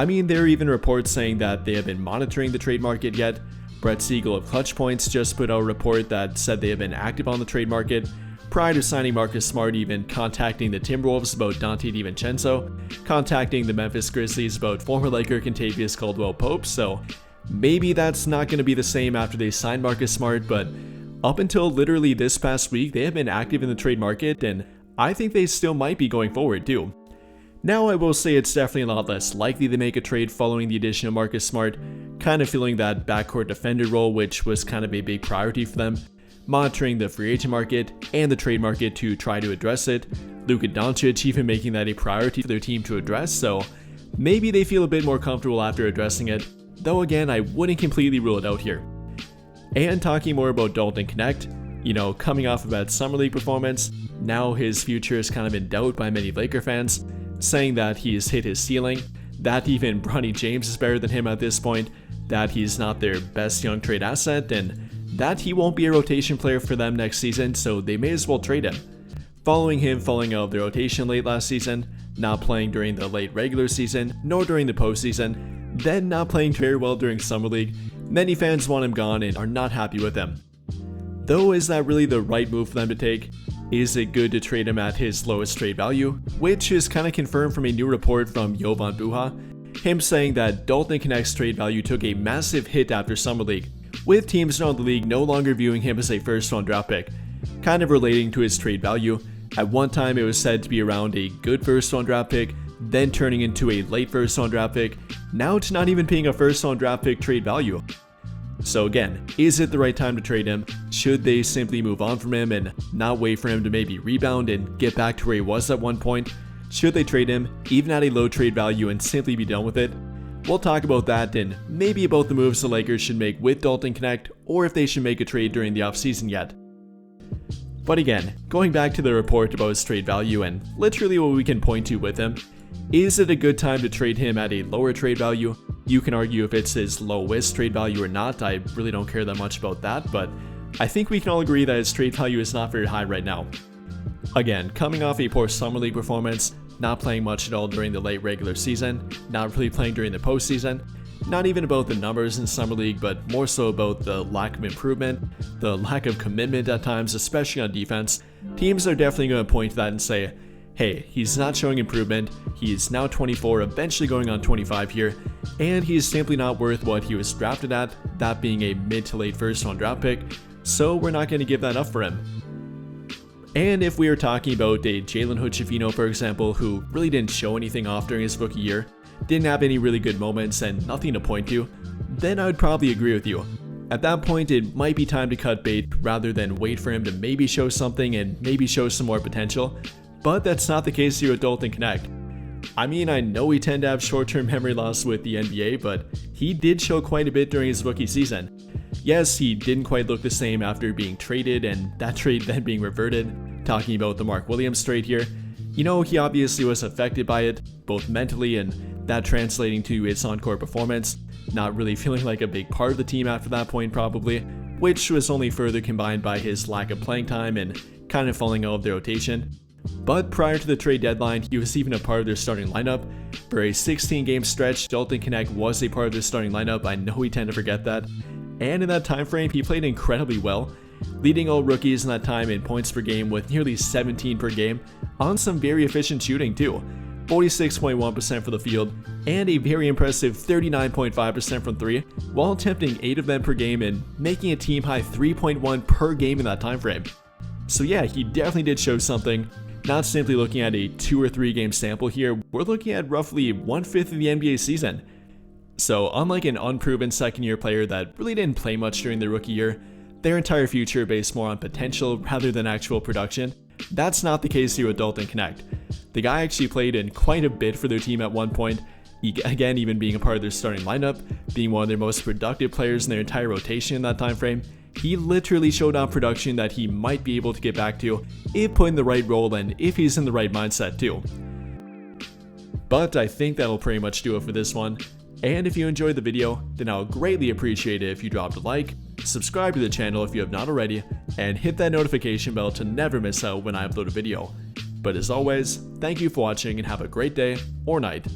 I mean, there are even reports saying that they have been monitoring the trade market yet. Brett Siegel of Clutch Points just put out a report that said they have been active on the trade market, prior to signing Marcus Smart, even contacting the Timberwolves about Dante DiVincenzo, contacting the Memphis Grizzlies about former Laker Kentavious Caldwell-Pope, so maybe that's not going to be the same after they sign Marcus Smart, but up until literally this past week, they have been active in the trade market, and I think they still might be going forward too. Now I will say it's definitely a lot less likely to make a trade following the addition of Marcus Smart, kind of filling that backcourt defender role, which was kind of a big priority for them, monitoring the free agent market and the trade market to try to address it, Luka Doncic even making that a priority for their team to address, so maybe they feel a bit more comfortable after addressing it, though again I wouldn't completely rule it out here. And talking more about Dalton Knecht, coming off of that Summer League performance, now his future is kind of in doubt by many Laker fans, saying that he's hit his ceiling, that even Bronny James is better than him at this point, that he's not their best young trade asset, and that he won't be a rotation player for them next season, so they may as well trade him. Following him falling out of the rotation late last season, not playing during the late regular season, nor during the postseason, then not playing very well during Summer League, many fans want him gone and are not happy with him. Though, is that really the right move for them to take? Is it good to trade him at his lowest trade value? Which is kind of confirmed from a new report from Jovan Buha, him saying that Dalton Knecht's trade value took a massive hit after Summer League, with teams around the league no longer viewing him as a first-round draft pick. Kind of relating to his trade value, at one time it was said to be around a good first-round draft pick, then turning into a late first-round draft pick, now to not even being a first-round draft pick trade value. So again, is it the right time to trade him? Should they simply move on from him and not wait for him to maybe rebound and get back to where he was at one point? Should they trade him, even at a low trade value, and simply be done with it? We'll talk about that and maybe about the moves the Lakers should make with Dalton Knecht, or if they should make a trade during the offseason yet. But again, going back to the report about his trade value and literally what we can point to with him, is it a good time to trade him at a lower trade value? You can argue if it's his lowest trade value or not, I really don't care that much about that, but I think we can all agree that his trade value is not very high right now. Again, coming off a poor Summer League performance, not playing much at all during the late regular season, not really playing during the postseason, not even about the numbers in Summer League, but more so about the lack of improvement, the lack of commitment at times, especially on defense. Teams are definitely going to point to that and say, hey, he's not showing improvement, he's now 24, eventually going on 25 here, and he's simply not worth what he was drafted at, that being a mid to late first round draft pick, so we're not going to give that up for him. And if we are talking about a Jalen Hood-Schifino, for example, who really didn't show anything off during his rookie year, didn't have any really good moments and nothing to point to, then I would probably agree with you. At that point, it might be time to cut bait rather than wait for him to maybe show something and maybe show some more potential, but that's not the case here with Dalton Knecht. I mean, I know we tend to have short-term memory loss with the NBA, but he did show quite a bit during his rookie season. Yes, he didn't quite look the same after being traded and that trade then being reverted, talking about the Mark Williams trade here. He obviously was affected by it, both mentally and that translating to his on-court performance, not really feeling like a big part of the team after that point probably, which was only further combined by his lack of playing time and kind of falling out of the rotation. But prior to the trade deadline, he was even a part of their starting lineup. For a 16-game stretch, Dalton Knecht was a part of their starting lineup, I know we tend to forget that. And in that time frame, he played incredibly well, leading all rookies in that time in points per game with nearly 17 per game, on some very efficient shooting too. 46.1% for the field, and a very impressive 39.5% from 3, while attempting 8 of them per game and making a team-high 3.1 per game in that time frame. So yeah, he definitely did show something. Not simply looking at a 2 or 3 game sample here, we're looking at roughly 1/5 of the NBA season. So unlike an unproven second-year player that really didn't play much during their rookie year, their entire future based more on potential rather than actual production, that's not the case here with Dalton Knecht. The guy actually played in quite a bit for their team at one point, again even being a part of their starting lineup, being one of their most productive players in their entire rotation in that time frame. He literally showed off production that he might be able to get back to if put in the right role and if he's in the right mindset too. But I think that'll pretty much do it for this one. And if you enjoyed the video, then I'll greatly appreciate it if you dropped a like, subscribe to the channel if you have not already, and hit that notification bell to never miss out when I upload a video. But as always, thank you for watching and have a great day or night.